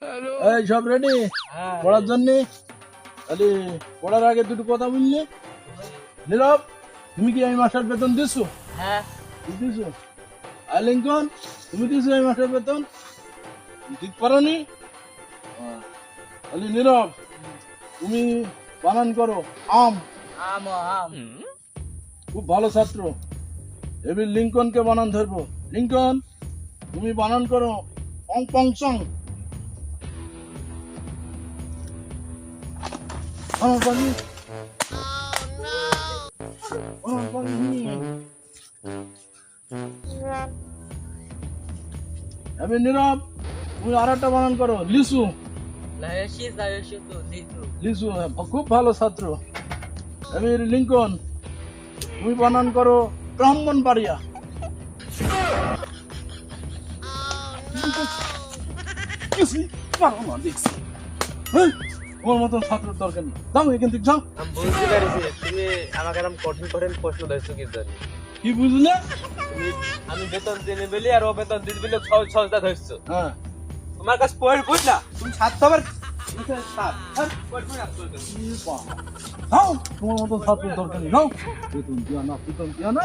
এই সব রেডি পড়ার জন্য? তাহলে পড়ার আগে দুটো কথা বললি। নীরব, তুমি কি এই মাসের বেতন দিছো? হ্যাঁ দিছো? আর লিঙ্কন, তুমি দিছো এই মাসের বেতন? ঠিক পারোনি? তাহলে নীরব, তুমি বানান করো আম। আম আম খুব ভালো ছাত্র। এবার লিঙ্কনকে বানান ধরবো। লিঙ্কন, তুমি বানান করো অং পং চং। আমার বাড়ি আমার বাড়ি এবার নীরব, তুমি আর একটা বানান করো লিসু। লাহেশি জাহেশি তো লিচু লিসু, খুব ভালো ছাত্র। এবার লিঙ্কন, তুমি বানান করো ব্রাহ্মণ বাড়িয়া। তোমার মতন ছাত্রের দরকার নেই, যাও এখান থেকে যাও। আমি বুঝতে পেরেছি তুমি আমাকে এরকম কঠিন কঠিন প্রশ্ন ধরছো কি জন্য। কি বুঝলে? আমি বেতন দিনে বলি আর ও বেতন দিতে বলে সহজ সহজটা ধরছো। হ্যাঁ, তোমার কাছে পয়েন্ট বুঝ না, তুমি ছাত্র যাও, তোমার মতন ছাত্রের দরকার নেই, যাও। বেতন দিয়া না, বেতন দিয়া না।